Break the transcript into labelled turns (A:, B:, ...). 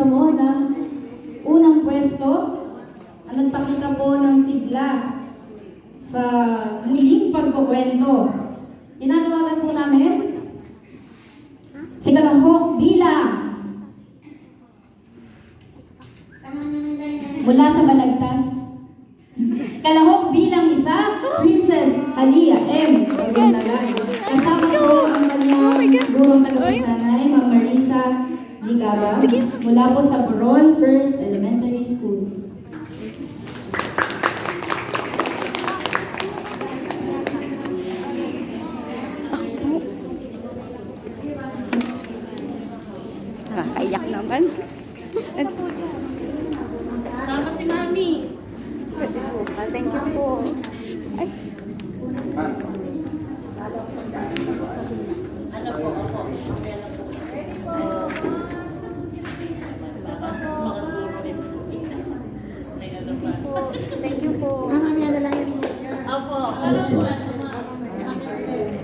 A: mo na unang pwesto ang nagpakita po ng sigla sa muling pagkukwento. Tinatawagan po namin si Kalahok bilang mula sa Balagtas. Kalahok bilang isa, Princess Halia M. Magandang. Kasama po ang kanyang gurong tagapagsanay, Ma'am Marisa Gigaba, mula po sa Boron First Elementary School.
B: Nakakaiyak naman.
C: Sama si Mami.
B: Thank you po. Ay.
C: Ano po ako?
B: Thank you po.
C: Opo.